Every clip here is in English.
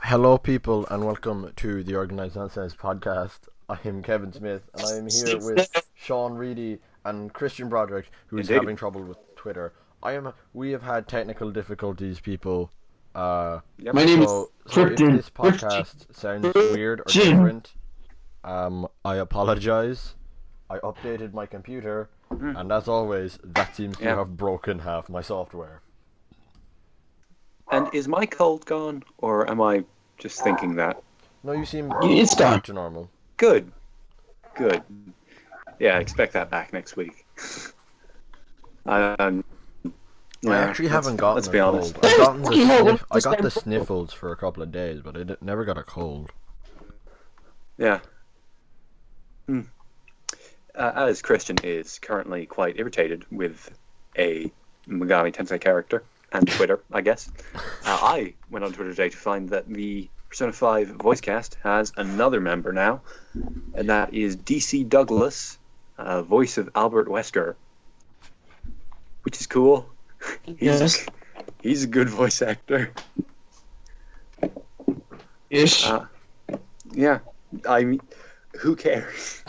Hello, people, and welcome to the Organised podcast. I am Kevin Smith, and I am here with Sean Reidy and Christian Broderick, who is having trouble with Twitter. We have had technical difficulties, people. My name is Christian. If this podcast sounds weird or different, I apologize. I updated my computer, and as always, that seems to have broken half my software. And is my cold gone, or am I just thinking that? No, you seem back to normal. Good. Yeah, I expect that back next week. I actually haven't gotten let's be honest. I got the sniffles for a couple of days, but I never got a cold. Yeah. As Christian is currently quite irritated with a Megami Tensei character, and Twitter, I guess. I went on Twitter today to find that the Persona 5 voice cast has another member now, and that is DC Douglas, voice of Albert Wesker, which is cool. He's a good voice actor. Ish. Yeah, I mean, who cares?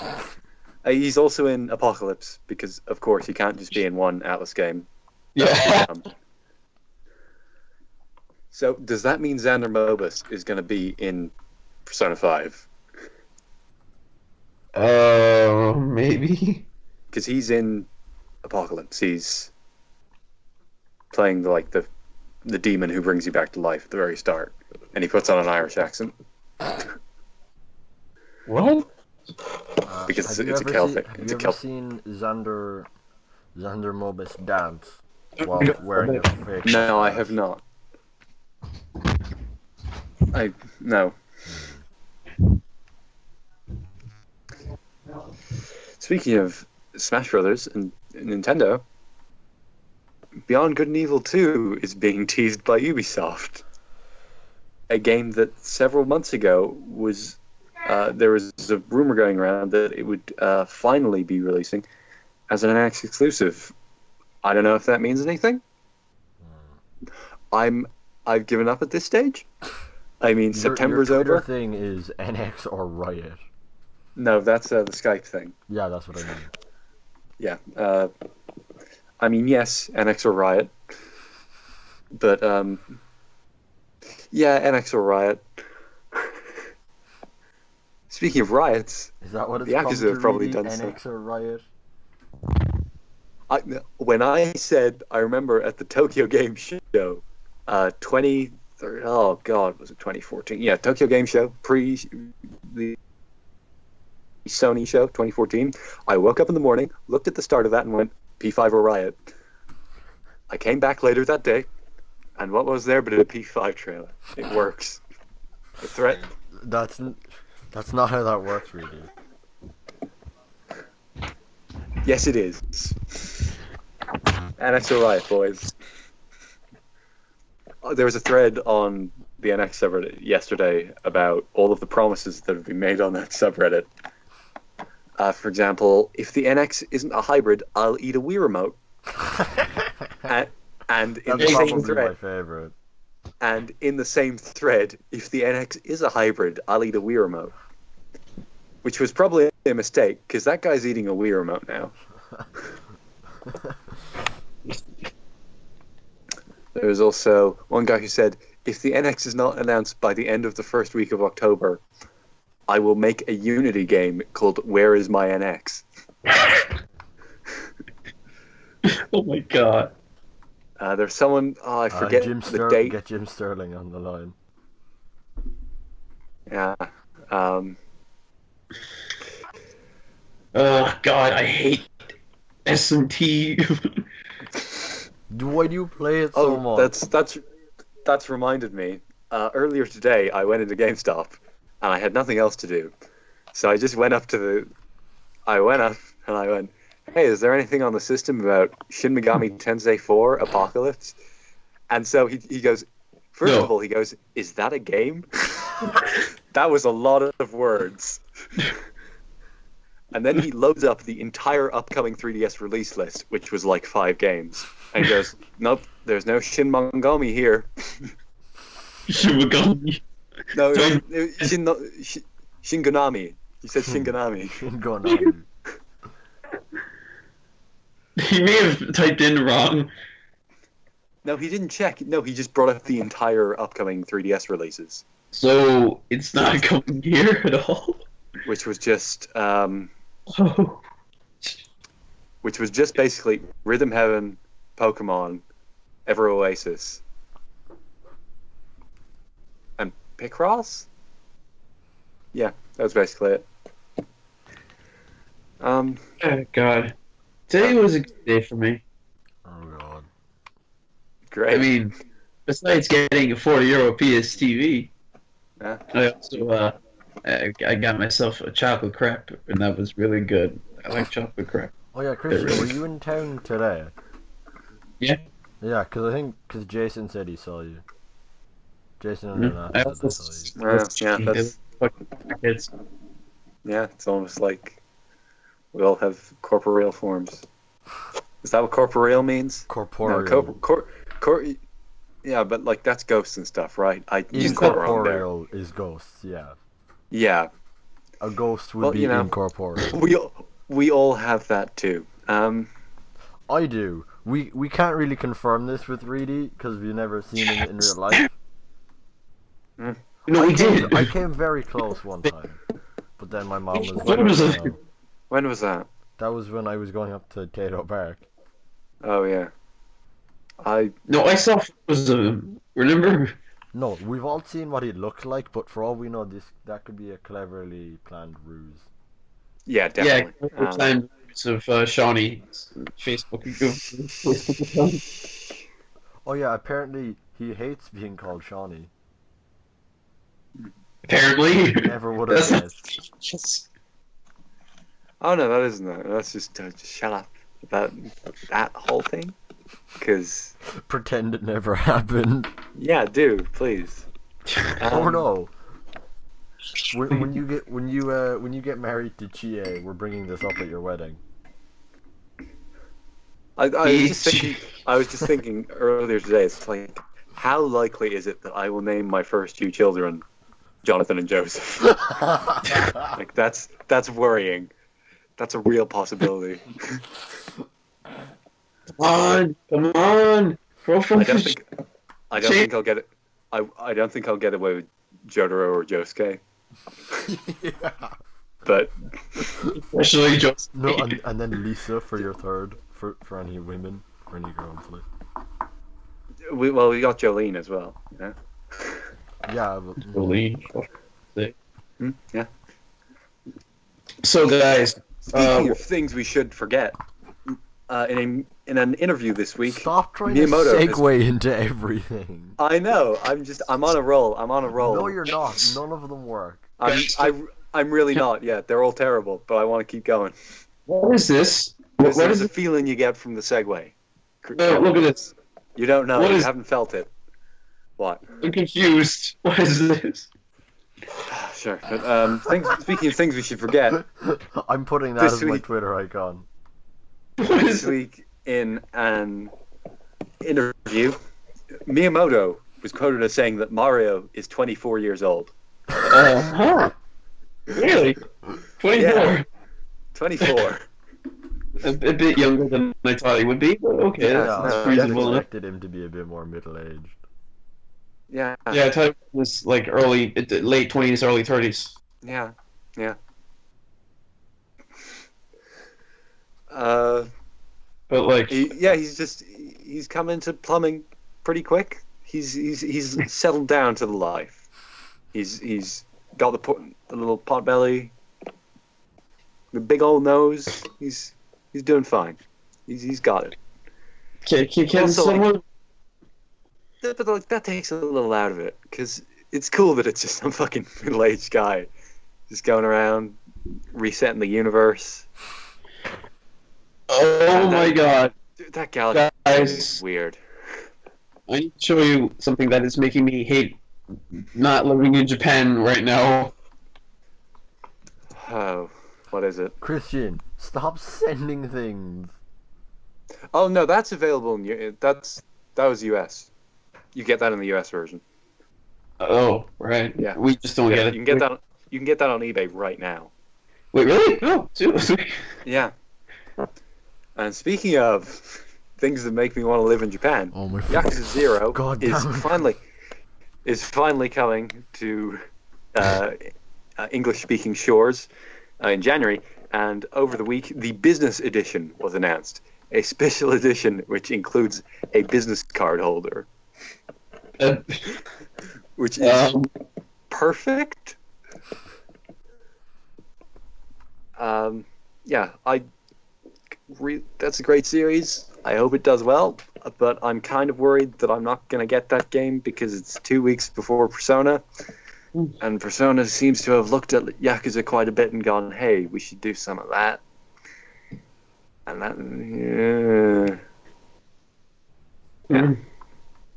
He's also in Apocalypse, because, of course, he can't just be in one Atlas game. Yeah. So, does that mean Xander Mobus is going to be in Persona 5? Maybe. Because he's in Apocalypse. He's playing the demon who brings you back to life at the very start, and he puts on an Irish accent. What? Because it's a Celtic. Have you ever seen Xander Mobus dance while wearing a fake? No, I have not. No. Speaking of Smash Brothers and Nintendo, Beyond Good and Evil 2 is being teased by Ubisoft. A game that several months ago was there was a rumor going around that it would finally be releasing as an NX exclusive. I don't know if that means anything. I've given up at this stage. I mean, September's your Twitter over. Thing is NX or Riot. No, that's the Skype thing. Yeah, that's what I mean. Yeah. I mean, yes, NX or Riot. But, yeah, NX or Riot. Speaking of riots, is that what it's the Yakuza have probably done NX or Riot? When I said, I remember at the Tokyo Game Show, was it 2014? Yeah, Tokyo Game Show, pre the Sony show, 2014. I woke up in the morning, looked at the start of that, and went, P5 or Riot. I came back later that day, and what was there but a P5 trailer? It works. The threat. That's not how that works, really. Yes, it is. NX or Riot, boys. There was a thread on the NX subreddit yesterday about all of the promises that have been made on that subreddit. For example, if the NX isn't a hybrid, I'll eat a Wii remote. and in the same thread, my favorite. And in the same thread, if the NX is a hybrid, I'll eat a Wii remote. Which was probably a mistake, because that guy's eating a Wii remote now. There was also one guy who said, if the NX is not announced by the end of the first week of October, I will make a Unity game called Where Is My NX? Oh my god. There's someone, I forget the date. Get Jim Sterling on the line. Yeah. Oh god, I hate SMT. Why do you play it so much? That's reminded me. Earlier today, I went into GameStop, and I had nothing else to do, so I just went up and I went, hey, is there anything on the system about Shin Megami Tensei 4 Apocalypse? And so he goes, first of all, he goes, is that a game? That was a lot of words. And then he loads up the entire upcoming 3DS release list, which was like 5 games. And he goes, nope, there's no Shin Megami here. Shin Megami. No, Shingonami. You said Shingonami. Shingonami. He may have typed in wrong. No, he didn't check. No, he just brought up the entire upcoming 3DS releases, So it's not coming here at all. which was just Oh. basically Rhythm Heaven, Pokemon, Ever Oasis, and Picross. Yeah, that was basically it. Oh God. Today was a good day for me. Oh god. Great. I mean, besides getting a €40 PS TV, Yeah. I also I got myself a chocolate crepe, and that was really good. I like chocolate crepe. Oh yeah, Christian, were you in town today? Yeah. Yeah, because Jason said he saw you. Jason and Renata I said also they saw you. Yeah, it's almost like we all have corporeal forms. Is that what corporeal means? Corporeal. No, yeah, but like that's ghosts and stuff, right? I used that wrong there. Incorporeal is ghosts, yeah. Yeah, A ghost would be incorporeal. we all have that too. I do. We can't really confirm this with Reidy because we've never seen him in real life. No, we did. I came very close one time, but then my mom was like, When was it? "No." When was that? That was when I was going up to Tato Park. Oh yeah, No, I saw photos of him. Remember? No, we've all seen what he looked like, but for all we know, that could be a cleverly planned ruse. yeah, definitely. Yeah, time of Shawnee's Facebook account. Oh yeah, apparently he hates being called Shawnee. Apparently. Never would have guessed. Oh no, that isn't that. That's just shut up about that whole thing, because Pretend it never happened. yeah, do please. Oh no. When you get married to Chie, we're bringing this up at your wedding. I was just thinking earlier today. It's like, how likely is it that I will name my first two children Jonathan and Joseph? Like that's worrying. That's a real possibility. Come on. I don't think I'll get it. I don't think I'll get away with Jotaro or Josuke. Yeah. But especially just No, and then Lisa for your third, for any women, or any girls. Like. We got Jolene as well. Yeah. Yeah, but Jolene. Yeah. So guys, Speaking of things we should forget, in an interview this week, stop trying Miyamoto to segue into everything. I know. I'm on a roll. No, you're not. None of them work. I'm really not. Yeah, they're all terrible, but I want to keep going. what is this? There's a feeling you get from the segue. No, look at this. You don't know. What You is- haven't felt it. What? I'm confused. What is this? Sure. But, speaking of things we should forget, I'm putting that This as my week- Twitter icon. What this is week in an interview, Miyamoto was quoted as saying that Mario is 24 years old. Huh. Really? 24. Yeah. 24. A bit younger than I thought he would be, but okay, Yeah, that's no, I reasonable enough. expected him to be a bit more middle-aged. Yeah. Yeah, I thought it was like late 20s, early 30s. Yeah. Yeah. But like, He's come into plumbing pretty quick. He's settled down to the life. He's got the little pot belly, the big old nose. He's doing fine. He's got it. can Also, someone? But like that takes a little out of it, because it's cool that it's just some fucking middle-aged guy just going around resetting the universe. Oh my god. Dude, that galaxy Guys. is weird. I need to show you something that is making me hate not living in Japan right now. Oh, what is it? Christian, stop sending things. Oh no, that's available in that was US. You get that in the US version. Oh, Right. Yeah. We just don't get it. You can get that. You can get that on eBay right now. Wait, really? Oh, seriously? Yeah. And speaking of things that make me want to live in Japan, Oh my Yakuza 0 God is damn it. finally coming to English-speaking shores in January. And over the week, the business edition was announced. A special edition which includes a business card holder, which is perfect. Yeah, that's a great series. I hope it does well, but I'm kind of worried that I'm not going to get that game because it's 2 weeks before Persona, and Persona seems to have looked at Yakuza quite a bit and gone, hey, we should do some of that. And that,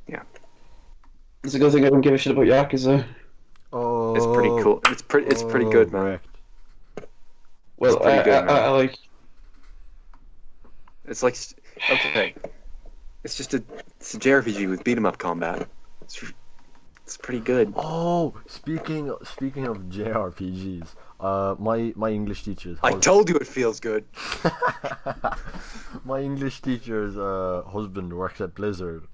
yeah. It's a good thing I don't give a shit about Yakuza. Oh, It's pretty cool. It's pretty good, man. wrecked. Well, pretty good, man. I like... It's like, okay, it's a JRPG with beat 'em up combat. It's pretty good. Oh, speaking of JRPGs, my English teacher's I told you it feels good. my English teacher's husband works at Blizzard,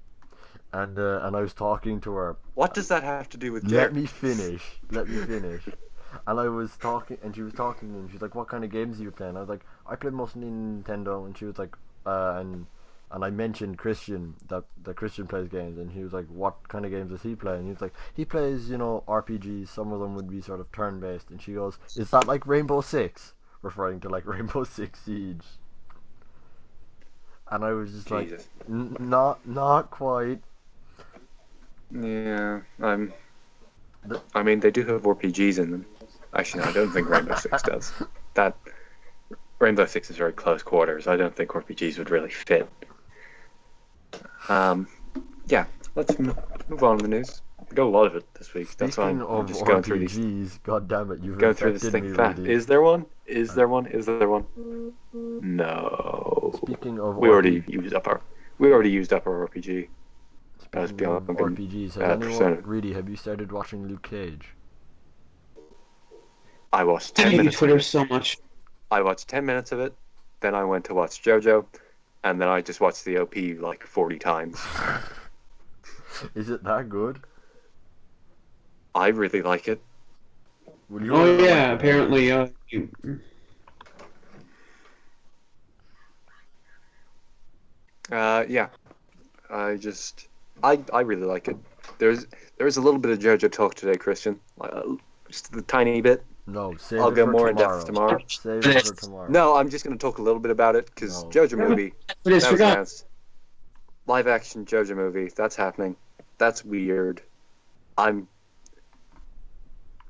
and I was talking to her. What does that have to do with Let me finish. And I was talking, and she was talking, and she's like, "What kind of games are you playing?" I was like, "I play mostly Nintendo," and she was like, and I mentioned Christian, that Christian plays games, and he was like, "What kind of games does he play?" And he was like, "He plays, RPGs. Some of them would be sort of turn-based." And she goes, "Is that like Rainbow Six?" Referring to like Rainbow Six Siege. And I was just Jesus. like, not quite. Yeah, I mean, they do have RPGs in them. Actually, no, I don't think Rainbow Six does. That Rainbow Six is very close quarters. I don't think RPGs would really fit. Yeah, let's move on to the news. We got a lot of it this week. That's why Speaking I'm of just going through these. RPGs, God damn it, you've Going through this infected thing me, fast. Reidy. Is there one? Is there one? Is there one? No. Speaking of We already used up our RPG. That was Speaking of beyond RPGs, has Persona. anyone, Reidy, have you started watching Luke Cage? I watched I 10 hate minutes. Twitter so much. I watched 10 minutes of it, then I went to watch JoJo, and then I just watched the OP like 40 times. Is it that good? I really like it. Will you Oh ever yeah, like it? apparently, Yeah. I really like it. There's a little bit of JoJo talk today, Christian. Just a tiny bit. No, save I'll it go for more in tomorrow. depth tomorrow. Save it for tomorrow. No, I'm just going to talk a little bit about it because No. JoJo movie. But it's That was forgot. announced. Live action JoJo movie. That's happening. That's weird.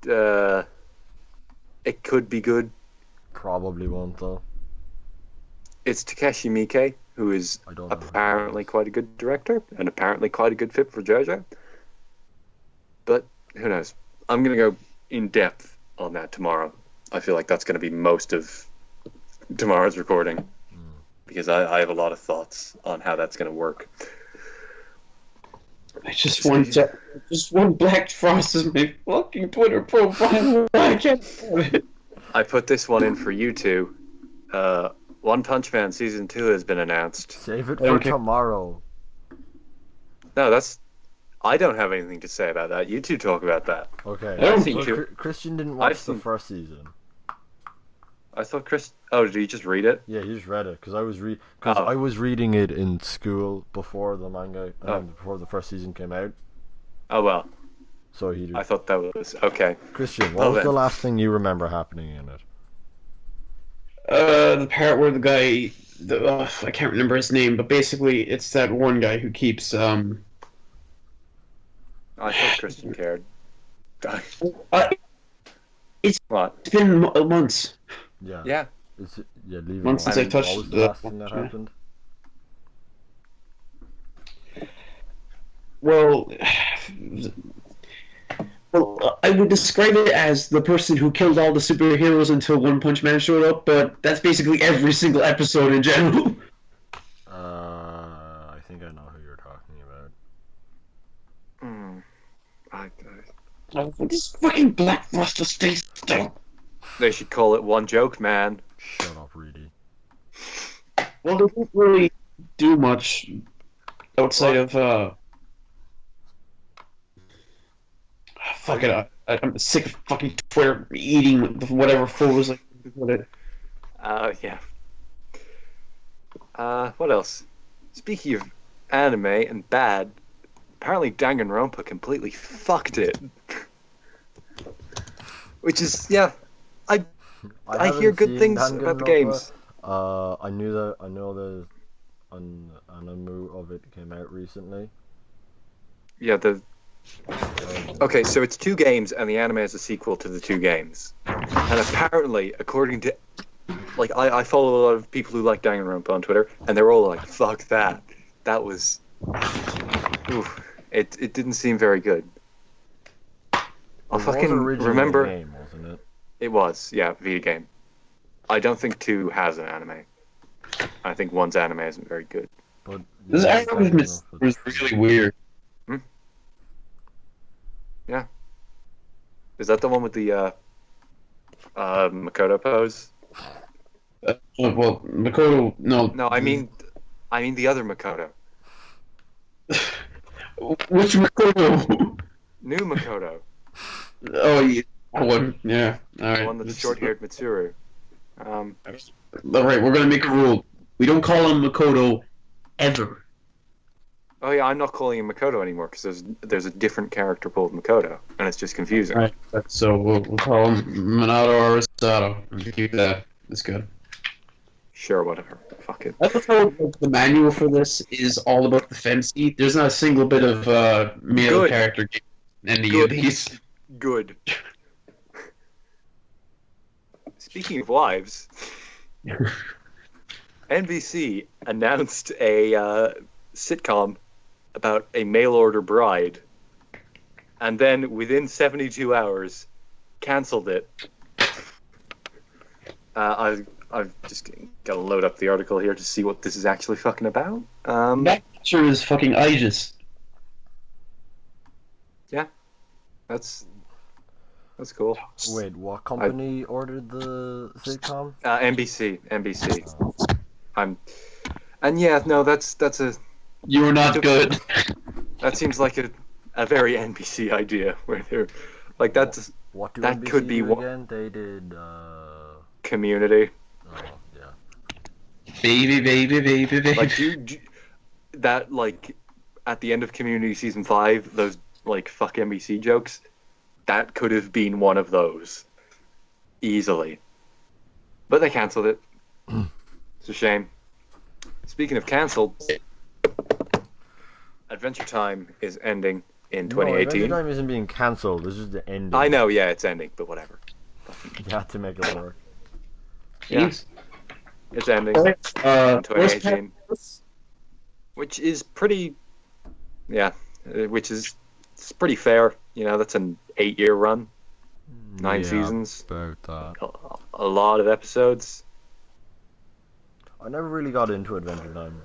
It could be good. Probably won't though. It's Takeshi Miike, who is I don't know who apparently that is. quite a good director and apparently quite a good fit for JoJo. But who knows? I'm going to go in depth on that tomorrow. I feel like that's going to be most of tomorrow's recording because I have a lot of thoughts on how that's going to work. I just want Black Frost as my fucking Twitter profile. I can't have it. I put this one in for you two. One Punch Man Season 2 has been announced. Save it for Okay. tomorrow. No, I don't have anything to say about that. You two talk about that. Okay. I don't think Well, you- Christian didn't watch the seen- first season. I thought Chris... Oh, did you just read it? Yeah, he just read it because I was Oh. I was reading it in school before the manga Oh. before the first season came out. Oh, well. So he did. I thought that was... Okay. Christian, what Well was then. the last thing you remember happening in it? The part where the guy, I can't remember his name, but basically it's that one guy who keeps I thought Christian cared. It's What? been months. Yeah. Yeah. Leave it Once alone. since I touched What was the the- last thing that happened? Well, I would describe it as the person who killed all the superheroes until One Punch Man showed up, but that's basically every single episode in general. I think I know who you're talking about. Hmm. This fucking Blockbuster stays still. They should call it One Joke Man. Shut up, Reidy. Well, they don't really do much outside of fuck it. I'm sick of fucking Twitter eating whatever food was like. Yeah. What else? Speaking of anime and bad, apparently Danganronpa completely fucked it. Which is, yeah, I hear good things about the games. I know the an anime of it came out recently. Yeah, okay, so it's 2 games, and the anime is a sequel to the 2 games. And apparently, according to, like, I follow a lot of people who like Danganronpa on Twitter, and they're all like, "Fuck that! That was, oof, it didn't seem very good." I'll fucking remember. A game, wasn't it? It was, yeah, Vita game. I don't think 2 has an anime. I think 1's anime isn't very good. But This anime was really weird. Yeah. Is that the one with the Makoto pose? Well, Makoto, no. No, I mean the other Makoto. Which Makoto? New Makoto. Oh, yeah, that one. Yeah, all right. The one that's short-haired Mitsuru. All right, we're gonna make a rule. We don't call him Makoto ever. Oh yeah, I'm not calling him Makoto anymore because there's a different character called Makoto, and it's just confusing. All right, so we'll call him Minato or Sato. Keep that. That's good. Sure, whatever. Fuck it. I love how the manual for this is all about the fantasy. There's not a single bit of male character in any of these. Good. Speaking of wives, NBC announced a sitcom about a mail-order bride, and then within 72 hours, cancelled it. I've just got to load up the article here to see what this is actually fucking about. That picture is fucking Aegis. Yeah, that's cool. Wait, what company ordered the sitcom? NBC. And yeah, no, that's a. You were not good. That seems like a very NBC idea, where they're like that's. What do that NBC could be do again? They did. Community. Oh yeah. Baby. Like that like at the end of Community season 5, those like fuck NBC jokes. That could have been one of those, easily. But they cancelled it. It's a shame. Speaking of cancelled, Adventure Time is ending in 2018. No, Adventure Time isn't being cancelled. This is the ending. I know, yeah, it's ending, but whatever. You have to make it work. Yeah. It's ending in 2018. Which is pretty... Yeah, it's pretty fair. You know, that's an 8-year run. 9 seasons. About that. A lot of episodes. I never really got into Adventure Time.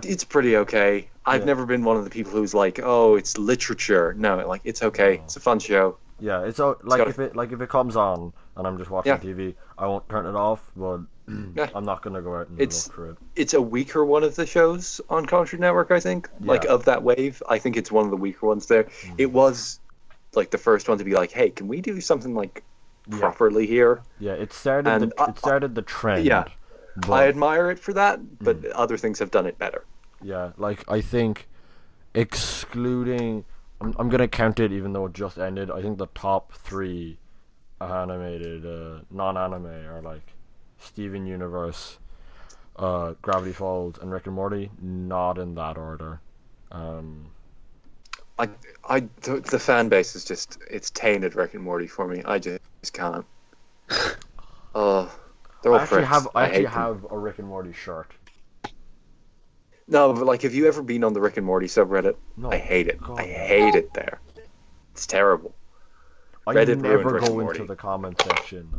It's pretty okay. I've never been one of the people who's like, oh, it's literature. No, like it's okay. It's a fun show. Yeah, it's like if it comes on and I'm just watching TV, I won't turn it off. But I'm not gonna go out and look for it. It's a weaker one of the shows on Cartoon Network, I think. Yeah. Like of that wave, I think it's one of the weaker ones there. It was like the first one to be like, hey, can we do something like properly here? Yeah, it started the trend. Yeah. But I admire it for that, but other things have done it better. Yeah, like I think excluding, I'm gonna count it even though it just ended. I think the top 3 animated, non-anime are like Steven Universe, Gravity Falls, and Rick and Morty. Not in that order. The fan base is just, it's tainted Rick and Morty for me. I just can't. They're all I actually have a Rick and Morty shirt. No, but like, have you ever been on the Rick and Morty subreddit? No. I hate it. God, I hate it there. It's terrible. I never go into the comment section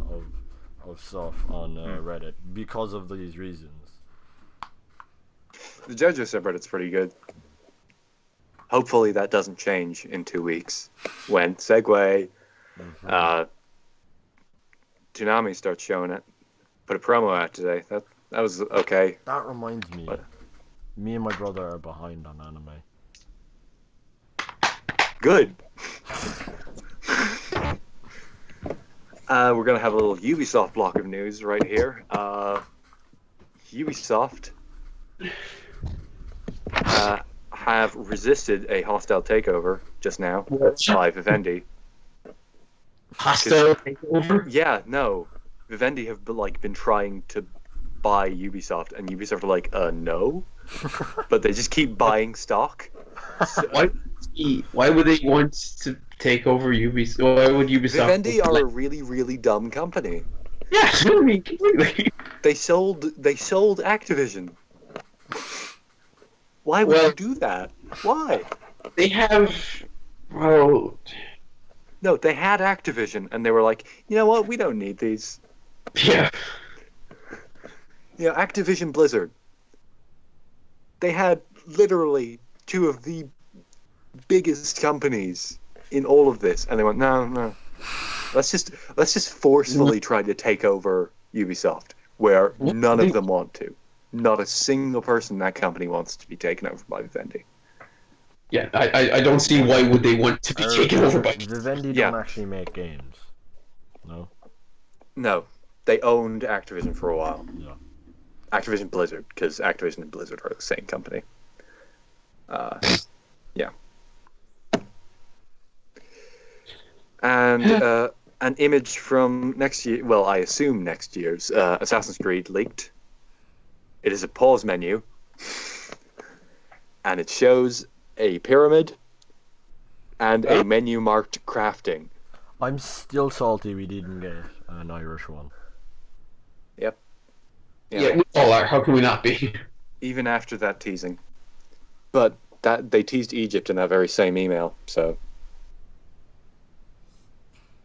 of stuff on Reddit because of these reasons. The JoJo subreddit's pretty good. hopefully that doesn't change in 2 weeks when Segway, Toonami starts showing it. Put a promo out today. That was okay. That reminds me. But me and my brother are behind on anime. good. We're going to have a little Ubisoft block of news right here. Ubisoft have resisted a hostile takeover just now by Vivendi. Hostile takeover? Yeah, no. Vivendi have been trying to buy Ubisoft, and Ubisoft are like, no. But they just keep buying stock. So, why would they want to take over Ubisoft? Why would Ubisoft? Vivendi are a really, really dumb company. Yeah, I mean, completely. They sold Activision. Why would you do that? Why? They have. Well. No, they had Activision, and they were like, you know what? We don't need these. Yeah. You know, Activision Blizzard. They had literally two of the biggest companies in all of this, and they went, no. Let's just forcefully try to take over Ubisoft, where none of them want to. Not a single person in that company wants to be taken over by Vivendi. Yeah, I don't see why would they want to be taken over by Vivendi. Don't actually make games. No. No, they owned Activision for a while. Yeah. Activision Blizzard, because Activision and Blizzard are the same company. Yeah. And an image from next year, well, I assume next year's Assassin's Creed leaked. It is a pause menu, and it shows a pyramid and a menu marked crafting. I'm still salty we didn't get an Irish one. Yep. Yeah, we all are. How can we not be? Even after that teasing. But that they teased Egypt in that very same email, so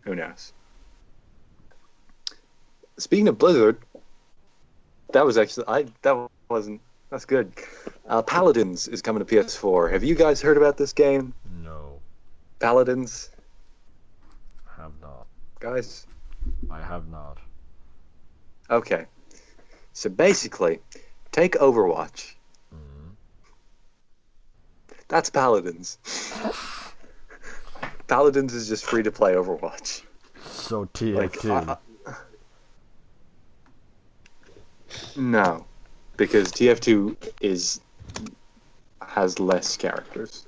who knows? Speaking of Blizzard, that's good. Paladins is coming to PS4. Have you guys heard about this game? No. Paladins? Have not. Guys? I have not. Okay. So basically, take Overwatch. Mm-hmm. That's Paladins. Paladins is just free to play Overwatch. So TF2. No, because TF2 has less characters.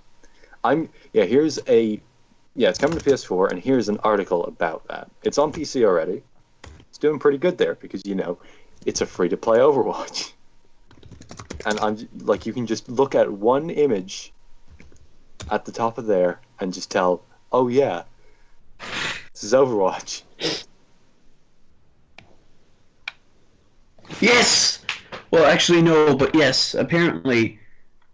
It's coming to PS4, and here's an article about that. It's on PC already. It's doing pretty good there because it's a free to play Overwatch. And you can just look at one image at the top of there and just tell, oh yeah, this is Overwatch. Yes! Well, actually, no, but yes, apparently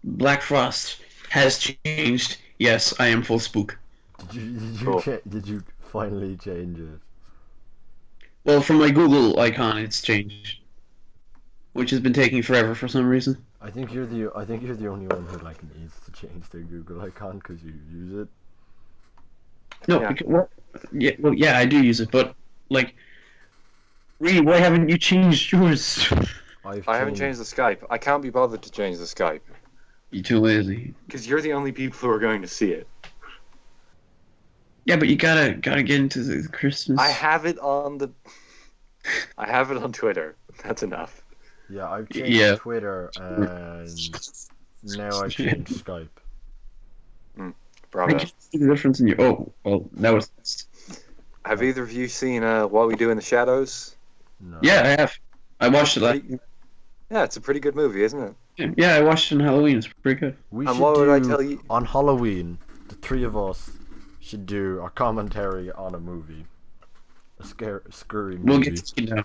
Black Frost has changed. Yes, I am full spook. Did you finally change it? Well, from my Google icon, it's changed, which has been taking forever for some reason. I think you're the only one who needs to change their Google icon because you use it. No, Yeah. I do use it, but Reed, why haven't you changed yours? I haven't changed the Skype. I can't be bothered to change the Skype. You're too lazy. Because you're the only people who are going to see it. Yeah, but you gotta get into the Christmas. I have it on Twitter. That's enough. Yeah, I've changed Twitter and now I've changed Skype. Bravo. I can see the difference in your. Oh, well, that was. Have either of you seen What We Do in the Shadows? No. Yeah, I have. I watched it last. Yeah, it's a pretty good movie, isn't it? Yeah, I watched it on Halloween. It's pretty good. And what would I tell you? On Halloween, the three of us should do a commentary on a movie. A scary movie. We'll get to you now.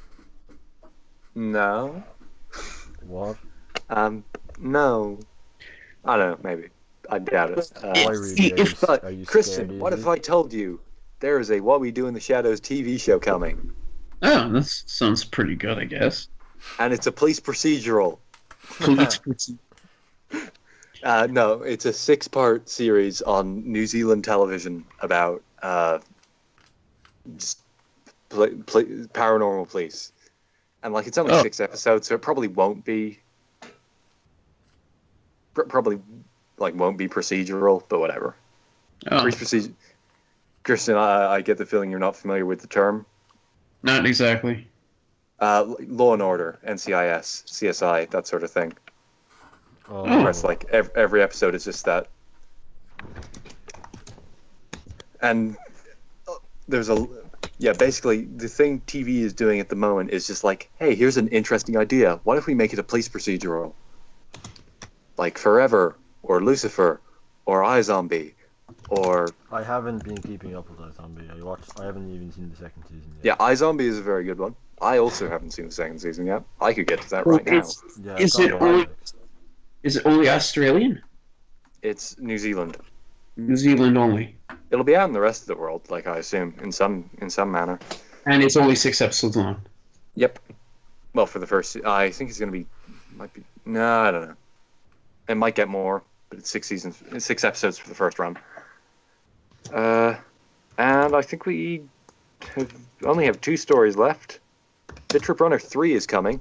No. What? No. I don't know, maybe. I doubt it. Christian, what if I told you there is a What We Do in the Shadows TV show coming? Oh, that sounds pretty good, I guess. And it's a police procedural. Police procedural. No, it's a 6-part series on New Zealand television about just paranormal police, and like it's only 6 episodes, so it probably won't be won't be procedural, but whatever. Oh, Christian, I get the feeling you're not familiar with the term. not exactly. Law and Order, NCIS, CSI, that sort of thing. Oh. Where it's like every episode is just that. And basically the thing TV is doing at the moment is just like, hey, here's an interesting idea. What if we make it a police procedural? Like Forever, or Lucifer, or iZombie, or... I haven't been keeping up with iZombie. I haven't even seen the second season yet. Yeah, iZombie is a very good one. I also haven't seen the second season yet. I could get to that right now. Yeah, Is it only Australian? It's New Zealand. New Zealand only. It'll be out in the rest of the world, like I assume, in some manner. And it's only 6 episodes long. Yep. Well, for the first, I think it's going to be, no, I don't know. It might get more, but it's 6 episodes for the first run. And I think we only have 2 stories left. BitTrip Runner 3 is coming.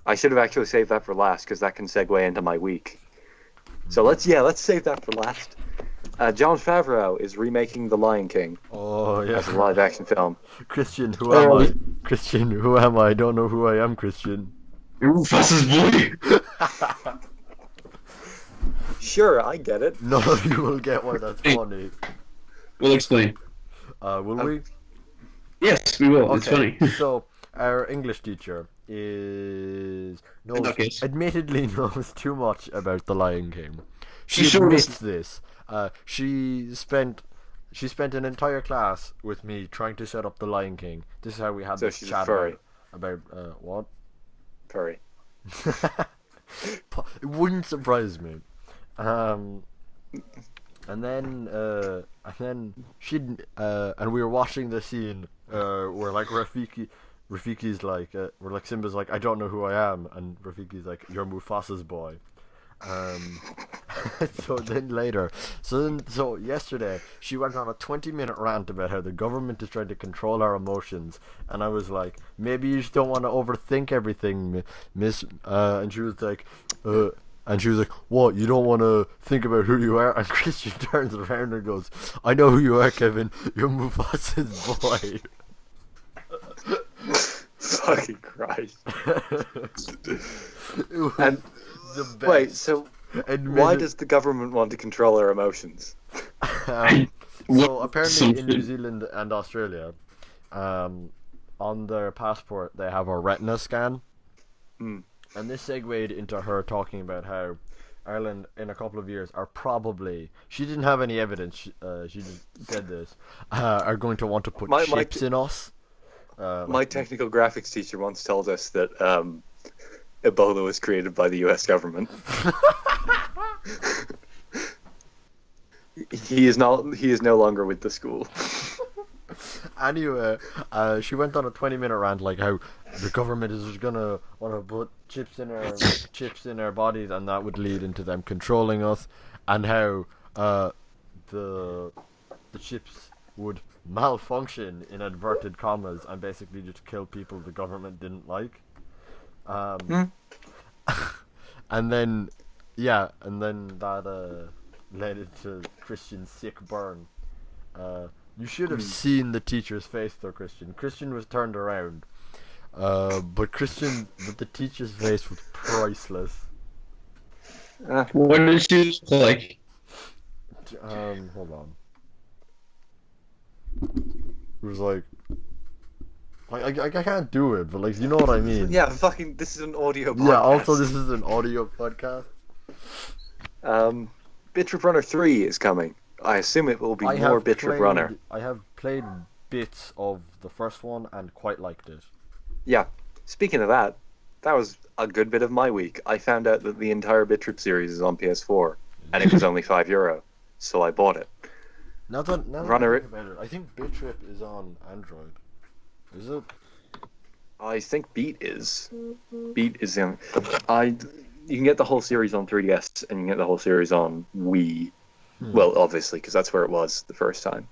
I should have actually saved that for last, because that can segue into my week. So let's save that for last. Jon Favreau is remaking The Lion King. Oh, yeah. As a live-action film. Christian, who am I? Christian, who am I? I don't know who I am, Christian. You're Rufuss's boy! Sure, I get it. No, you will get why that's funny. We'll explain. Will we? Yes, we will. It's Okay, funny. So, our English teacher admittedly knows too much about The Lion King. She admits this. She spent an entire class with me trying to set up The Lion King. This is how we had this she's chat a furry. about what? Furry. It wouldn't surprise me. And then and we were watching the scene where like Rafiki's like where like Simba's like, I don't know who I am, and Rafiki's like, you're Mufasa's boy. So yesterday she went on a 20-minute rant about how the government is trying to control our emotions, and I was like, maybe you just don't want to overthink everything, miss. And she was like, what, you don't want to think about who you are? And Christian turns around and goes, I know who you are, Kevin, you're Mufasa's boy. Fucking Christ. And wait, so why does the government want to control our emotions? So apparently in New Zealand and Australia, on their passport they have a retina scan. And this segued into her talking about how Ireland in a couple of years are probably, she didn't have any evidence, she just said this, are going to want to put chips in us. My technical graphics teacher once told us that Ebola was created by the US government. He is no longer with the school. Anyway, she went on a 20-minute rant like how the government is just gonna want to put chips in our bodies, and that would lead into them controlling us, and how the chips would malfunction in inverted commas and basically just kill people the government didn't like. And then that led into Christian's sick burn. You should have seen the teacher's face though, Christian. Christian was turned around. But the teacher's face was priceless. What did she look like? Hold on. It was like, I can't do it, but like, you know what I mean. Yeah, this is an audio podcast. Yeah, also this is an audio podcast. BitTrip Runner 3 is coming. I assume it will be more BitTrip Runner. I have played bits of the first one and quite liked it. Yeah. Speaking of that was a good bit of my week. I found out that the entire BitTrip series is on PS4, and it was only €5, so I bought it. Now that Runner, I think about it, I think BitTrip is on Android. Is it? I think Beat is. Beat is in. I you can get the whole series on 3DS, and you can get the whole series on Wii. Well, obviously, because that's where it was the first time.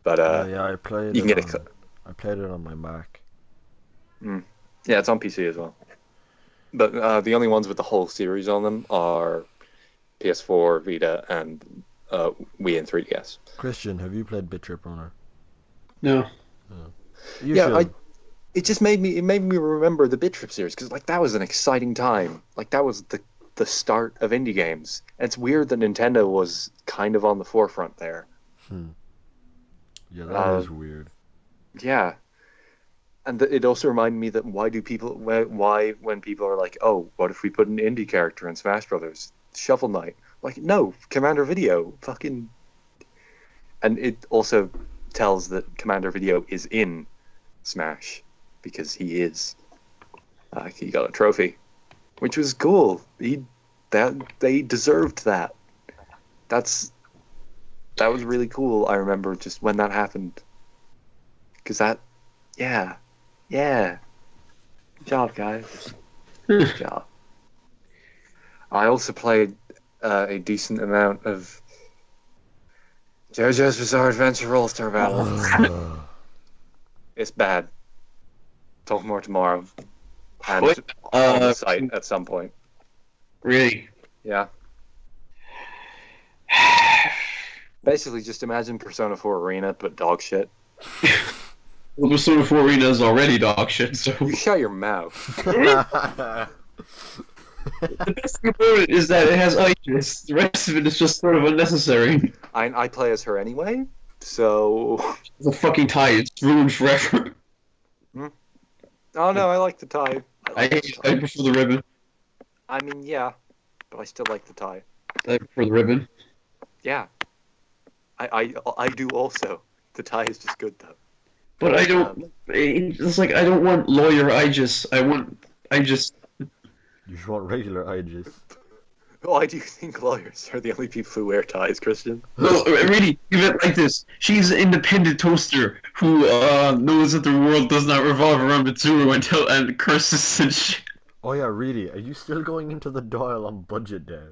But yeah, I played. You can get it. I played it on my Mac. Yeah, it's on PC as well. But the only ones with the whole series on them are PS4, Vita, and Wii and 3DS. Christian, have you played Bit Trip Runner? No. You should. It just made me remember the Bit Trip series, because like that was an exciting time. Like that was the start of indie games. And it's weird that Nintendo was kind of on the forefront there. Yeah, that is weird. Yeah. And it also reminded me that why when people are like, oh, what if we put an indie character in Smash Brothers? Shovel Knight. Like, no, Commander Video. Fucking... And it also tells that Commander Video is in Smash, because he is. He got a trophy, which was cool. They deserved that. That was really cool. I remember just when that happened, because yeah. Good job, guys. Good job. I also played a decent amount of JoJo's Bizarre Adventure All-Star Battle. It's bad. Talk more tomorrow. And on the site at some point. Really? Yeah. Basically, just imagine Persona 4 Arena, but dog shit. Well, Persona 4 Arena is already dog shit, so... You shut your mouth. The best thing about it is that it has Aegis. The rest of it is just sort of unnecessary. I play as her anyway, so... It's a fucking tie. It's ruined forever. Oh no, I like the tie. I prefer the ribbon. I mean, yeah, but I still like the tie. I prefer the ribbon. Yeah. I do also. The tie is just good, though. But I don't... It's like, I don't want lawyer Aegis. I just... You just want regular Aegis. Why do you think lawyers are the only people who wear ties, Christian? No, really, give it like this. She's an independent toaster who knows that the world does not revolve around Mitsuru and curses and shit. Oh yeah, really? Are you still going into the dial on budget day?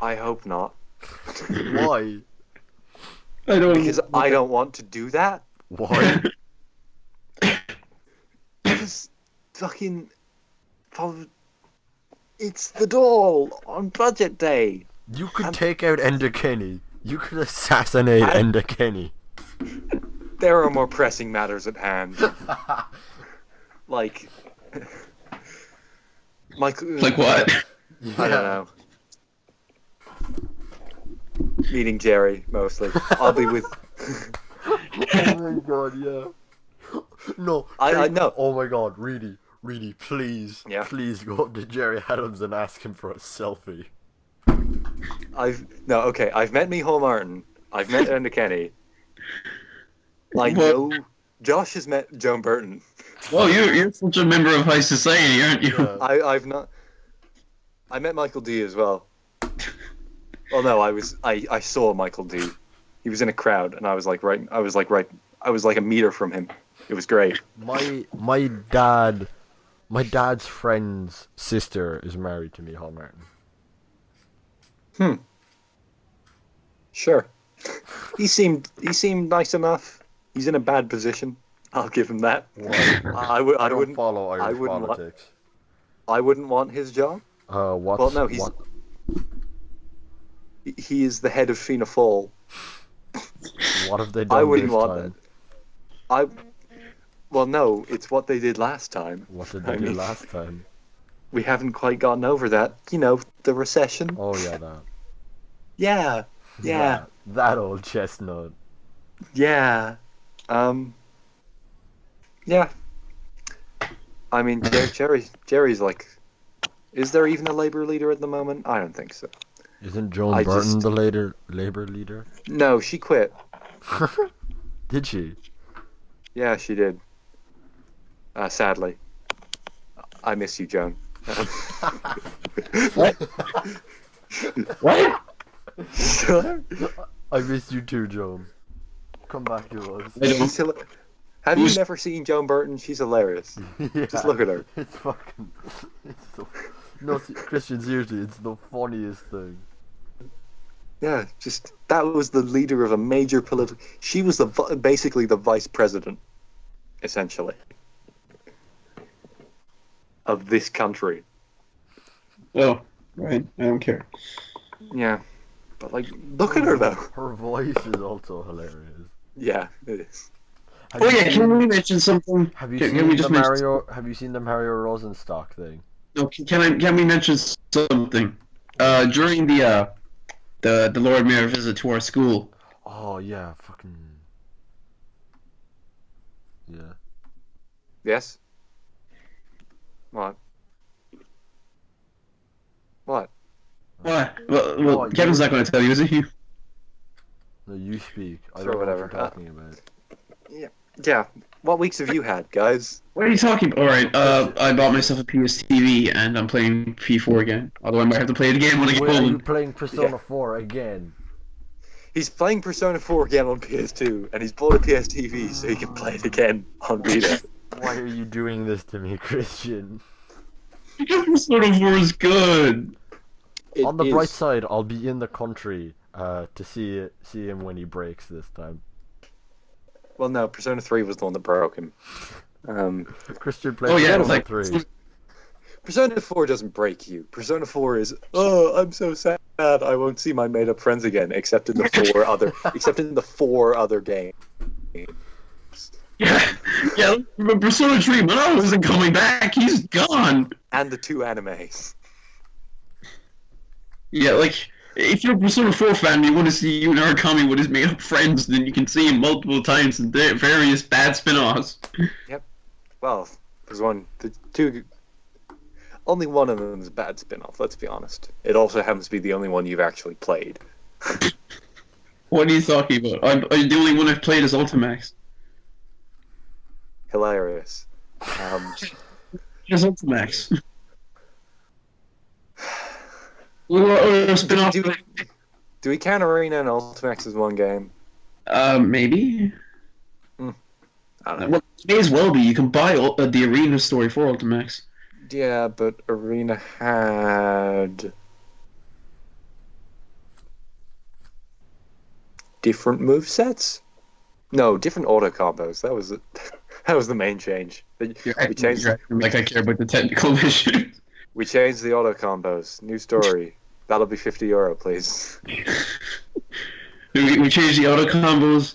I hope not. Why? Because I don't want to do that. Why? Because fucking... It's the doll on budget day. You could take out Enda Kenny. You could assassinate Enda Kenny. There are more pressing matters at hand. Like... Like what? I don't know. Meeting Jerry, mostly. I'll be with... Oh my god, yeah. No. I know. Oh my god, really, please. Yeah. Please go up to Jerry Adams and ask him for a selfie. I've met Micheál Martin. I've met Enda Kenny. I know Josh has met Joan Burton. Well, you're such a member of high society, aren't you? Yeah. I've not. I met Michael D as well. Well, no, I saw Michael D. He was in a crowd, and I was like a meter from him. It was great. My dad's friend's sister is married to Micheál Martin. Sure. He seemed nice enough. He's in a bad position. I'll give him that. I wouldn't follow Irish politics. I wouldn't want his job. He is the head of Fianna Fáil. What have they done? I wouldn't this want time? that. Well, no, it's what they did last time. What did they do last time? We haven't quite gotten over that. You know, the recession. Oh yeah, that. Yeah. That old chestnut. Yeah. Yeah. I mean, Jerry's like... Is there even a Labour leader at the moment? I don't think so. Isn't Joan Burton the Labour leader? No, she quit. Did she? Yeah, she did. Sadly. I miss you, Joan. What? What? I miss you too, Joan. Come back to us. Have you never seen Joan Burton? She's hilarious. Yeah, Just look at her. It's fucking... It's so... No, Christian, seriously, it's the funniest thing. Yeah, just that was the leader of a major political. She was basically the vice president, essentially, of this country. Oh, right. I don't care. Yeah, but like, look at her though. Her voice is also hilarious. Yeah, it is. Have Oh you yeah, seen- can we mention something? Have you Can seen we the just mention- Mario? Have you seen the Mario Rosenstock thing? No, can we mention something? During the Lord Mayor visit to our school. Oh yeah, fucking yeah. Yes. What? What? What? Well, Oh, Kevin's not going to tell you, is he? No, you speak. I Sure, don't know whatever. what you're talking about. Yeah. What weeks have you had, guys? What are you talking about? Alright, I bought myself a PS TV and I'm playing P4 again. Although I might have to play it again when I get Wait, are you home. playing Persona Yeah. 4 again? He's playing Persona 4 again on PS2, and he's bought a PS TV so he can play it again on Vita. Why are you doing this to me, Christian? Because Persona 4 is good. On the bright side, I'll be in the country to see him when he breaks this time. Well, no, Persona 3 was the one that broke him. Christian played Oh yeah, Persona like 3. Persona 4 doesn't break you. Persona 4 is, oh, I'm so sad. I won't see my made-up friends again, except in the four other games. Yeah, but Persona 3, Mano isn't coming back. He's gone. And the 2 animes. Yeah, like, if you're a Persona 4 fan, you want to see Yu Narukami with his made-up friends, then you can see him multiple times in various bad spin-offs. Well, there's only one of them is a bad spin-off, let's be honest. It also happens to be the only one you've actually played. What are you talking about? The only one I've played is Ultimax. Hilarious. Just Ultimax. Or spin-off. Do we count Arena and Ultimax as one game? Maybe. I don't know. Well, it may as well be. You can buy the Arena story for Ultimax. Yeah, but Arena had different movesets? No, different auto combos. That was that was the main change. We changed Like I care about the technical issues. we changed the auto combos. New story. That'll be €50, please. We changed the auto combos.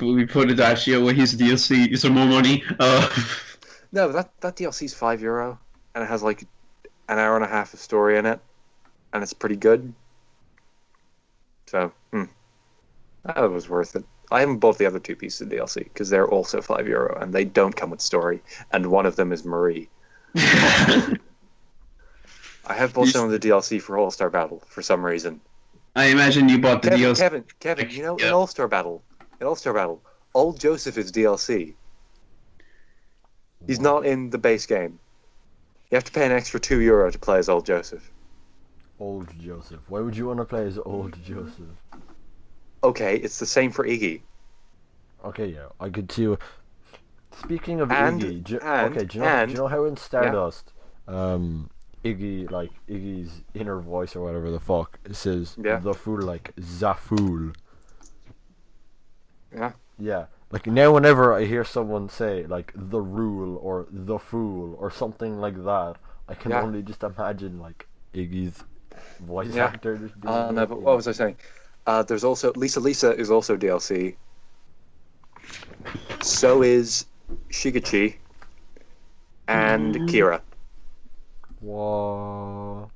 We put Adagio with his DLC. Some more money. No, that DLC's €5, and it has like an hour and a half of story in it, and it's pretty good. So, that was worth it. I haven't bought the other 2 pieces of DLC because they're also €5, and they don't come with story. And one of them is Marie. I have bought some of the DLC for All-Star Battle for some reason. I imagine you bought the DLC. Kevin, you know, in All-Star Battle, Old Joseph is DLC. He's not in the base game. You have to pay an extra €2 to play as Old Joseph. Old Joseph. Why would you want to play as Old Joseph? Okay, it's the same for Iggy. Okay, yeah, I could see. Speaking of And- Iggy, do and- you know how in Stardust, Iggy's inner voice or whatever the fuck says the fool like Zafool. Yeah. Yeah. Like now whenever I hear someone say like the rule or the fool or something like that, I can only just imagine like Iggy's voice actor just doing No, but what was I saying? There's also Lisa is also DLC. So is Shigechi and Kira. Whoa.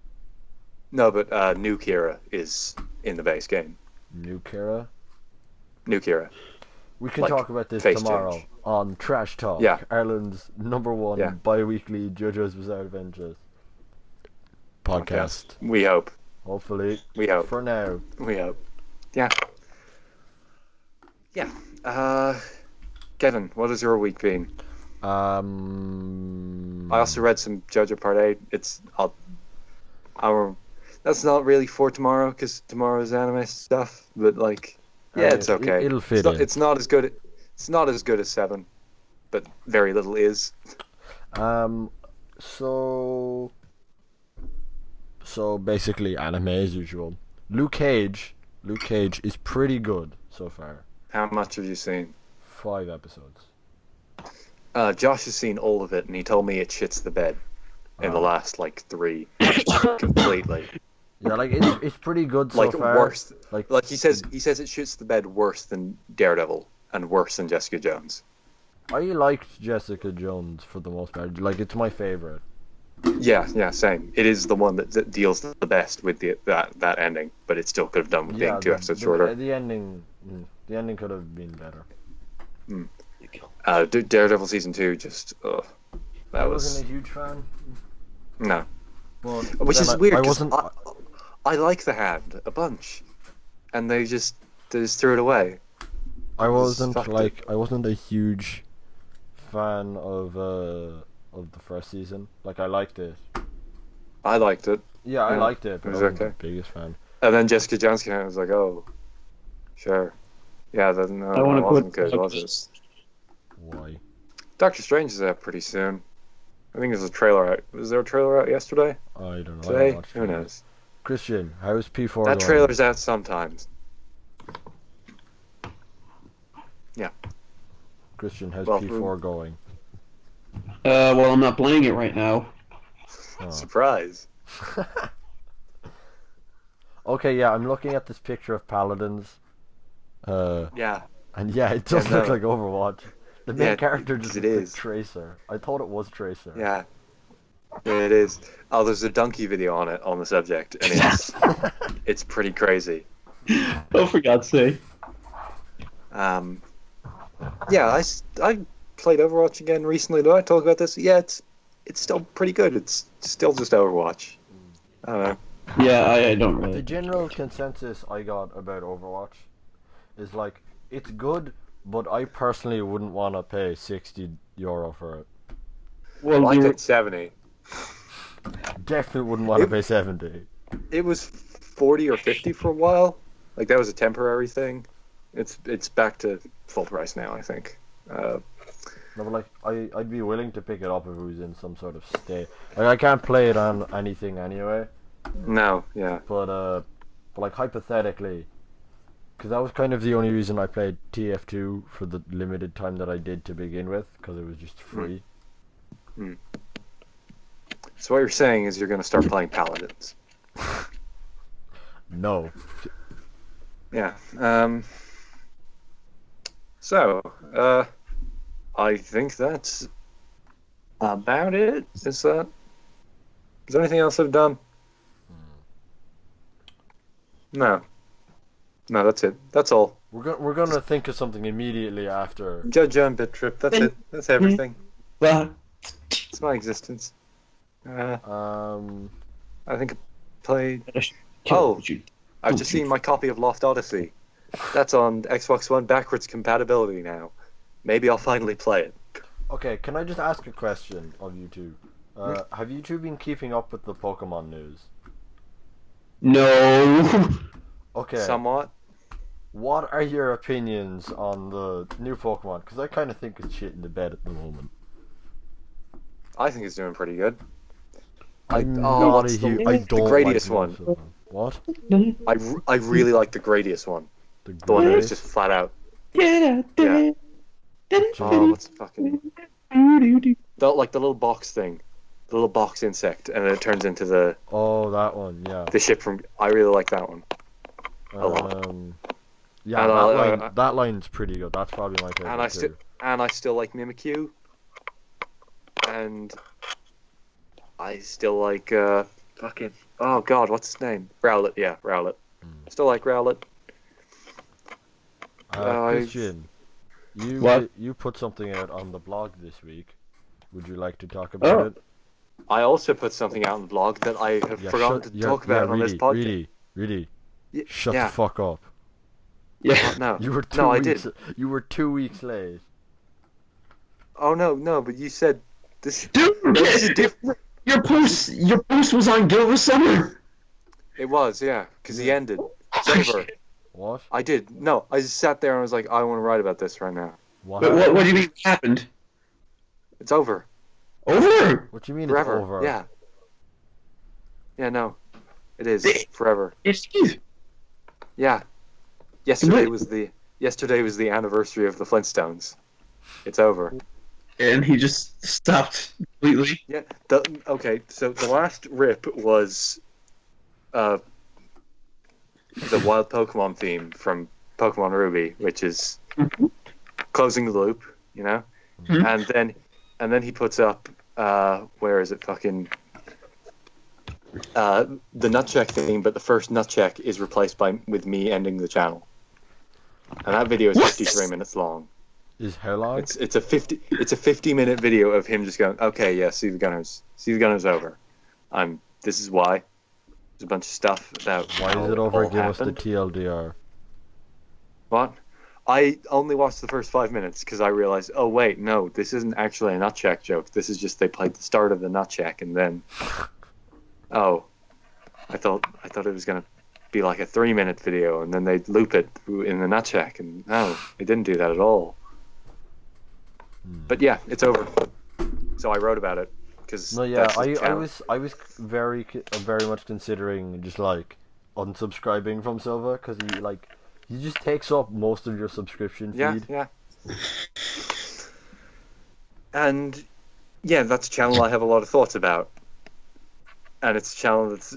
No, but new Kira is in the base game. New Kira? New Kira. We can Like, talk about this face tomorrow change. on Trash Talk, Yeah. Ireland's #1 Yeah. bi-weekly JoJo's Bizarre Adventures podcast. We hope. Hopefully. We hope. For now. We hope. Yeah. Yeah. Kevin, what has your week been? I also read some JoJo Part 8. That's not really for tomorrow because tomorrow's anime stuff, but like, yeah, it's okay. It'll fit in. It's not as good. It's not as good as 7, but very little is. So So basically, anime as usual. Luke Cage is pretty good so far. How much have you seen? 5 episodes. Josh has seen all of it, and he told me it shits the bed in the last 3 completely. Yeah, like it's pretty good so far. Worse. Like he says it shits the bed worse than Daredevil and worse than Jessica Jones. I liked Jessica Jones for the most part. Like, it's my favorite. Yeah, same. It is the one that deals the best with that ending, but it still could have done with being 2 episodes shorter. The ending could have been better. Daredevil season 2 just I wasn't a huge fan. No, But which is weird. I 'Cause wasn't. I like the Hand a bunch, and they just threw it away. I wasn't fucked I wasn't a huge fan of the first season. Like, I liked it. I liked it, Yeah, I liked it, but it I was wasn't okay. the biggest fan. and then Jessica Jones came out and was like, "Oh, sure, yeah, that I want to wasn't quit. good, was it?" Why? Doctor Strange is out pretty soon. I think there's a trailer out. Was there a trailer out yesterday? I don't know. I Today? don't watch Who it. knows? Christian, how's P4 That going? trailer's out sometimes. Yeah. Christian, how's Well, P4 going? Well, I'm not playing it right now. Oh. Surprise. Okay, yeah, I'm looking at this picture of Paladins. Yeah. And yeah, it does Yeah, look no. like Overwatch. The main Yeah, character just it looks like is. Tracer. I thought it was Tracer. Yeah. Yeah, it is. Oh, there's a donkey video on it on the subject, and it's pretty crazy. Oh, for God's sake. Yeah, I played Overwatch again recently. Did I talk about this? Yeah, it's still pretty good. It's still just Overwatch. I don't know. Yeah, I don't The really. general consensus I got about Overwatch is like, it's good, but I personally wouldn't want to pay €60 for it. Well, I you're- paid 70. Definitely wouldn't want to pay 70. It was 40 or 50 for a while. Like, that was a temporary thing. It's back to full price now, I think. No, but like, I'd be willing to pick it up if it was in some sort of state. Like, I can't play it on anything anyway, No, yeah. but like, hypothetically, because that was kind of the only reason I played TF2 for the limited time that I did to begin with, because it was just free. So what you're saying is you're going to start playing Paladins. No. Yeah. So, I think that's about it. Is there anything else I've done? No. No, that's it. That's all. We're gonna think of something immediately after. JoJo and Bit Trip. That's it. That's everything. Well, It's my existence. I think I played. Oh, I've just seen my copy of Lost Odyssey. That's on Xbox One backwards compatibility now. Maybe I'll finally play it. Okay, can I just ask a question of you two? Have you two been keeping up with the Pokemon news? no. Okay. Somewhat. What are your opinions on the new Pokemon? Because I kind of think it's shit in the bed at the moment. I think it's doing pretty good. I'm oh, not what's a the- huge. I the don't Gradius like one? most of them. What? I really like the Gradius one. The one that is just flat out. Get out there. Oh, what's the fucking... The little box thing. The little box insect, and then it turns into the Oh, that one, yeah. ship from... I really like that one. a lot. Yeah, And, that line's pretty good. That's probably my favorite too. And I still like Mimikyu. And I still like fucking oh god, what's his name? Rowlet, yeah, Rowlet. Still like Rowlet. Christian, you put something out on the blog this week. Would you like to talk about it? I also put something out on the blog that I have forgotten to talk about on this podcast. Really, Y- shut yeah. the fuck up. Yeah. Oh, no. You were 2 No, I weeks. did. You were 2 weeks late. Oh no, but you said this. Dude, This is different. your post was on Guild of Summer. It was, yeah, because he ended. It's over. What? I did. No, I just sat there and was like, I want to write about this right now. What? But what do you mean happened? It's over. Over? What do you mean Forever. it's over? Yeah. Yeah, no. It is forever. It is. Yeah. Yesterday was the anniversary of the Flintstones. It's over. And he just stopped completely. Yeah. So the last rip was the wild Pokemon theme from Pokemon Ruby, which is closing the loop, you know? Mhm. And then he puts up where is it fucking the nut check theme, but the first nut check is replaced with me ending the channel. And that video is 53 minutes long. Is how long? It's a 50-minute video of him just going, okay, yeah, Siiva Gunner's over. This is why. There's a bunch of stuff about Why how is it over? all Give us the happened. TLDR. What? I only watched the first 5 minutes because I realized, oh wait, no, this isn't actually a nut check joke. This is just they played the start of the nut check and then, oh, I thought it was gonna be like a 3-minute video and then they'd loop it in the nut check, and no, they didn't do that at all. But yeah, it's over. So I wrote about it because No, yeah, I was very much considering just like unsubscribing from Silva because he just takes up most of your subscription feed. Yeah. And yeah, that's a channel I have a lot of thoughts about, and it's a channel that's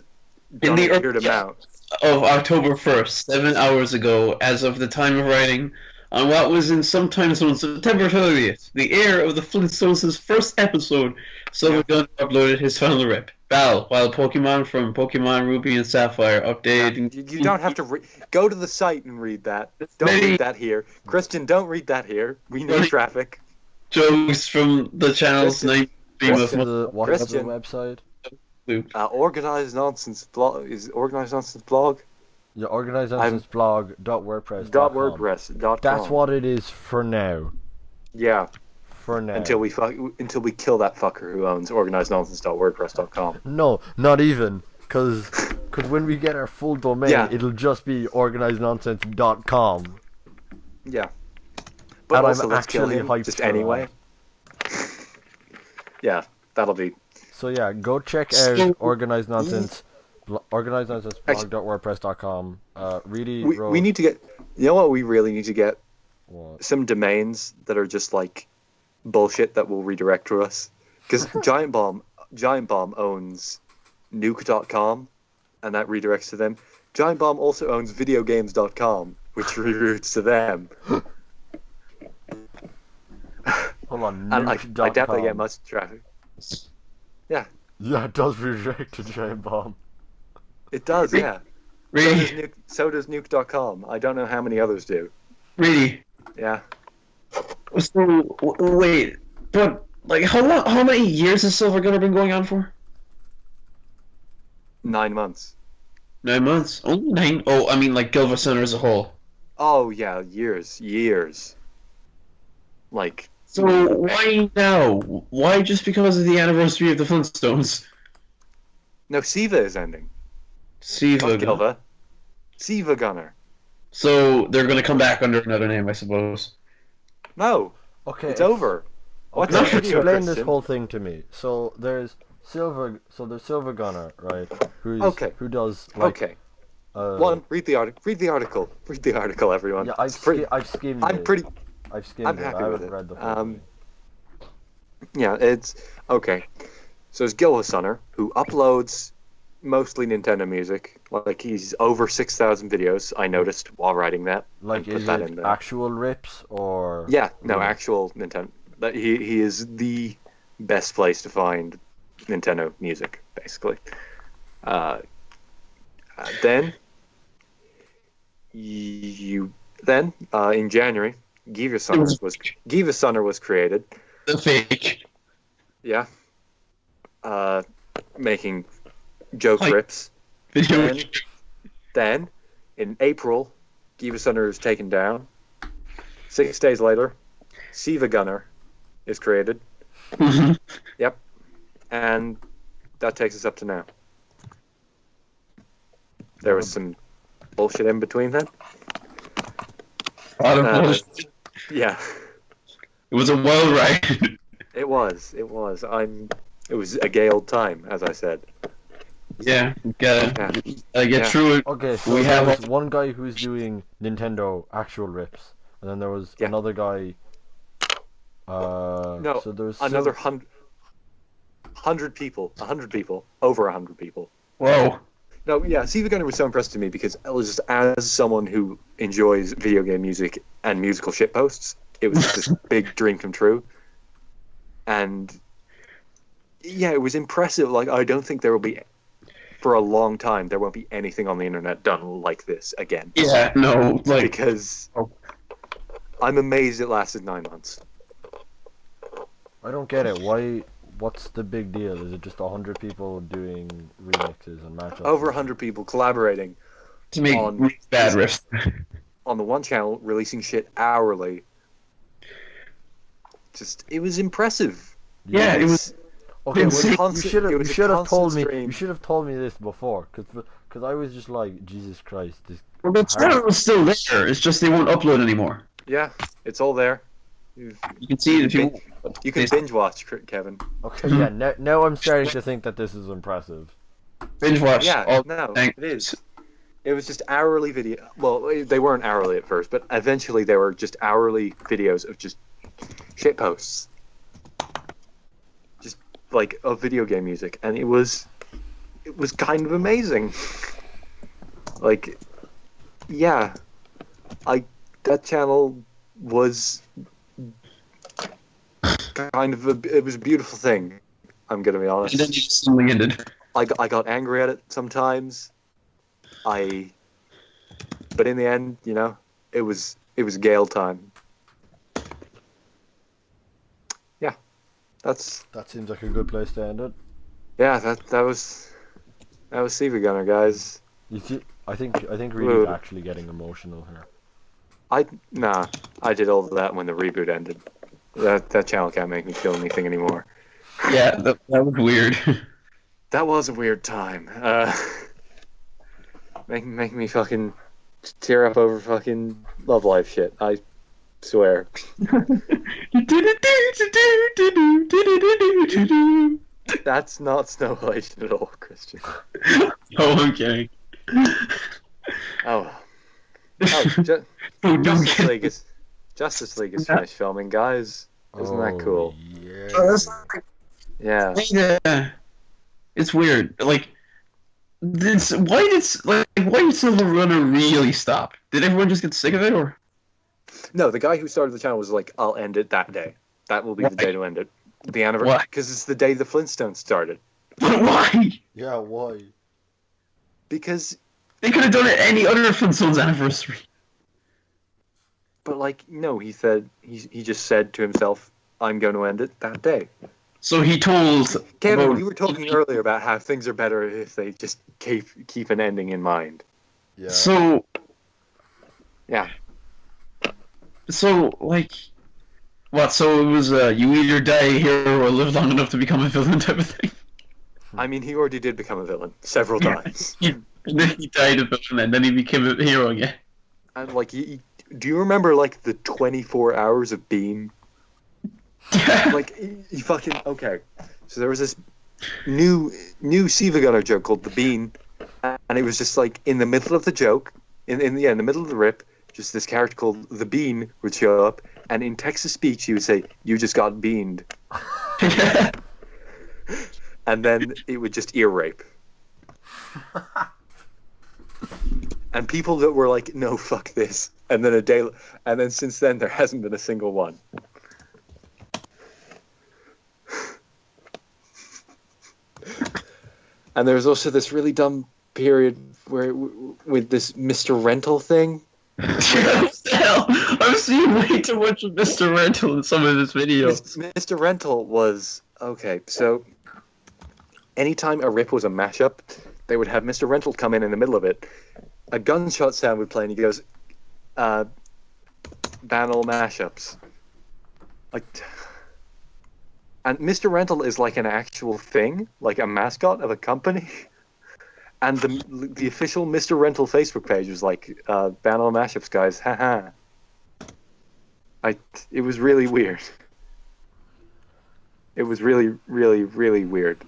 done a weird amount. Of October 1st, 7 hours ago, as of the time of writing, on what was in sometimes on September 30th, the air of the Flintstones' first episode, Siiva Gunner uploaded his final rip. While Pokemon from Pokemon Ruby and Sapphire updated... You don't have to go to the site and read that. Don't read that here. Christian, don't read that here. We need traffic. Jokes from the channel's name stream What's of... the website? Organized Nonsense blog is Organized Nonsense blog. Yeah, organizednonsensblog.wordpress.com. .wordpress.com. That's what it is for now. Yeah. For now. Until we kill that fucker who owns organizednonsense.wordpress.com. No, not even. Because when we get our full domain, it'll just be organizednonsense.com. Yeah. But and also, I'm let's kill actually him hyped just for anyway. Yeah, that'll be... So yeah, go check out Organized Nonsense, organizednonsensblog.wordpress.com. We need to get... You know what we really need to get? What? Some domains that are just like bullshit that will redirect to us. Because Giant Bomb owns nuke.com, and that redirects to them. Giant Bomb also owns videogames.com, which reroutes to them. Hold on, and I doubt they get much traffic. Yeah. Yeah, it does redirect to Giant Bomb. It does, yeah. Really? So does nuke.com. I don't know how many others do. Really? Yeah. So, wait, but, like, how many years has Siiva Gunner been going on for? 9 months. 9 months? Only 9? Oh, I mean, like, Gilva Center as a whole. Oh, yeah, years. Like... So, why now? Why just because of the anniversary of the Flintstones? No, Siiva is ending. Siiva Gunner. Siiva Gunner. So, they're gonna come back under another name, I suppose. No. Okay. It's over. What's Okay, video, explain Christian? this whole thing to me. So there's Siiva Gunner, right? Who does like... Okay. One, read the article. Read the article, everyone. Yeah, I've skimmed it. I've skimmed I'm it. happy I with haven't it. read the whole thing. Yeah, it's okay. So it's Gilva Center, who uploads mostly Nintendo music. Like, he's over 6,000 videos. I noticed while writing that. Like, put is that it in there. actual rips or? Yeah, no, actual Nintendo. He is the best place to find Nintendo music, basically. Then in January, Giva Sunner was created. The fake. Yeah. Making joke rips. Video. Then, in April, Giva Sunner is taken down. 6 days later, Siiva Gunner is created. Mhm. Yep. And that takes us up to now. There was some bullshit in between then. A lot of bullshit. Yeah. It was a wild ride. It was. It was a gay old time, as I said. Yeah, gotta get Yeah. through it. Okay, so We there have was one guy who was doing Nintendo actual rips, and then there was Yeah. another guy. No, so there was another 100 people, over 100 people. Whoa. No, yeah, Siiva Gunner was so impressive to me because it was just as someone who enjoys video game music and musical shitposts, it was just this big dream come true. And yeah, it was impressive. Like, I don't think there will be, for a long time, there won't be anything on the internet done like this again. Yeah, no, like Because I'm amazed it lasted 9 months. I don't get it. Why? What's the big deal? Is it just 100 people doing remixes and mashups? Over 100 people collaborating to make on- really bad riffs. on the one channel, releasing shit hourly. Just, it was impressive. Yeah, it was. Okay, It's well, constant- you it was a should have told constant me. stream. You should have told me this before, because I was just like, Jesus Christ, this. Well, the channel was still there. It's just they won't upload anymore. Yeah, it's all there. You can see it if you. You can binge watch, Kevin. Okay, yeah. Now I'm starting to think that this is impressive. Binge watch. Yeah, all no, things. it is. It was just hourly video. Well, they weren't hourly at first, but eventually they were just hourly videos of just shit posts. Just like of video game music, and it was kind of amazing. Like, yeah, that channel was kind of it was a beautiful thing. I'm gonna be honest. And then you just suddenly ended. I got angry at it sometimes. But in the end, you know, it was Gale time. Yeah, That seems like a good place to end it. that was Siiva Gunner, guys. You see, I think Reidy's Rude. actually getting emotional here. I did all of that when the reboot ended. That channel can't make me feel anything anymore. Yeah, that was weird. That was a weird time. Making me fucking tear up over fucking Love Life shit. I swear. That's not Snow White at all, Christian. Oh, I'm kidding. Oh, Oh, don't Justice get League is finished filming, guys. Isn't that cool? Yeah. Yeah. It's weird. Like, why did Silver Runner really stop? Did everyone just get sick of it, or? No, the guy who started the channel was like, "I'll end it that day. That will be the day to end it. The anniversary, Why? because it's the day the Flintstones started. But why? Yeah, why? Because, They could have done it any other Flintstones anniversary. but like, no, he just said to himself, "I'm going to end it that day." So he told. Kevin, about- we were talking earlier about how things are better if they just keep an ending in mind. Yeah. So, Yeah. like, what? So it was you either die a hero or live long enough to become a villain type of thing. I mean, he already did become a villain several times. And then he died a villain, and then he became a hero again. And like, do you remember like the 24 hours of Bean? Like, he fucking okay. So there was this new Siiva Gunner joke called the Bean, and it was just like in the middle of the joke, in the middle of the rip, just this character called the Bean would show up, and in Texas speech he would say, "You just got beaned," and then it would just ear rape. And people that were like, "No, fuck this," and then since then there hasn't been a single one. And there was also this really dumb period where with this Mr. Rental thing. What the hell? I'm seeing way too much of Mr. Rental in some of his videos. Mr. Rental was okay. So anytime a rip was a mashup, they would have Mr. Rental come in the middle of it. A gunshot sound would play, and he goes, "Ban all mashups." Like. And Mr. Rental is like an actual thing, like a mascot of a company. And the official Mr. Rental Facebook page was like, "Ban all mashups, guys, haha." It was really weird. It was really, really, really weird.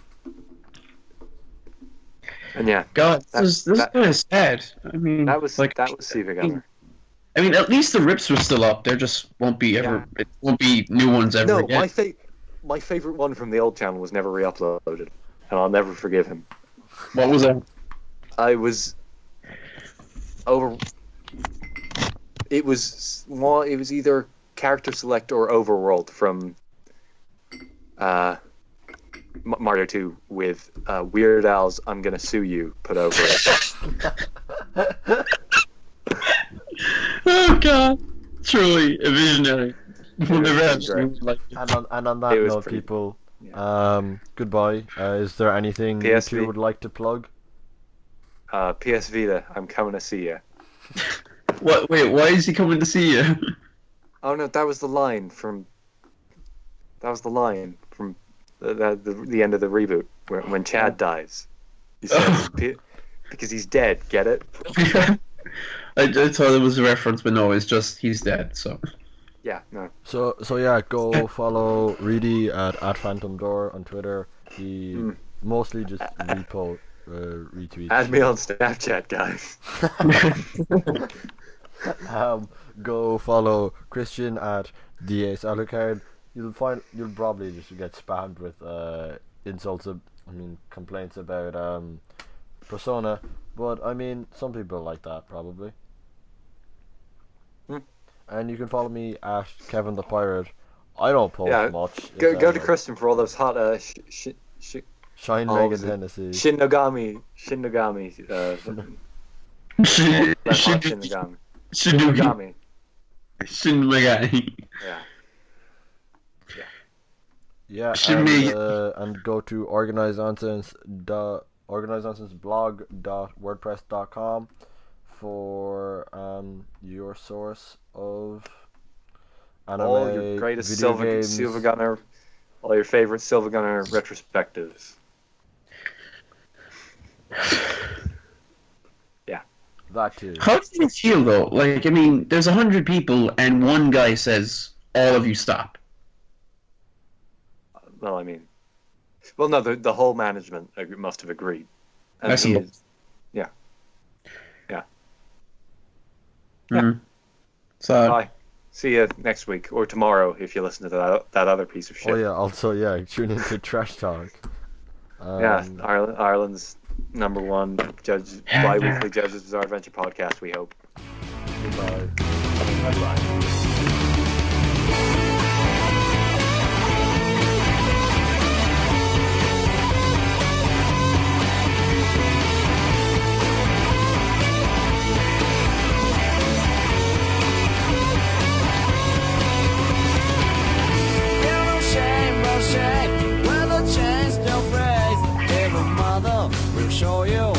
And yeah, God, this is kind of sad. I mean, that was Siiva Gunner. I mean, at least the rips were still up. There just won't be ever. Yeah. It won't be new ones ever again. My favorite one from the old channel was never re-uploaded, and I'll never forgive him. What was that? It was either character select or overworld from Mario 2 with Weird Al's "I'm Gonna Sue You" put over it. Oh God! Truly a visionary. And on that note, people, goodbye. Is there anything you two would like to plug? PS Vita, I'm coming to see you. What? Wait, why is he coming to see you? Oh no, that was the line from the end of the reboot when Chad dies. He says, because he's dead. Get it? I thought it was a reference, but no, it's just he's dead. So. Yeah, no. So yeah, go follow Reidy at Phantom Door on Twitter. He mostly just retweets. Add me on Snapchat, guys. Go follow Christian at DA Alucard. You'll probably just get spammed with complaints about Persona, but I mean some people like that probably. And you can follow me at Kevin the Pirate. I don't post much. Go to Kristen for all those hot Shine Megan Hennessy. Shin Nogami. Shinogami. Yeah, and go to organizedsnonsense.blog.wordpress.com for your source of anime, all your greatest Siiva Gunner, all your favorite Siiva Gunner retrospectives. Yeah, that too. How do you feel though? Like, I mean, there's 100 people and one guy says, "All of you stop." Well, I mean, no, the whole management must have agreed. And he is, yeah. Mm-hmm. So, bye. See you next week or tomorrow if you listen to that other piece of shit. Oh yeah, also tune into Trash Talk. Ireland's #1 bi-weekly Judge's Bizarre Adventure podcast. We hope. Goodbye. Bye. Where the chains still phrase, every mother will show you.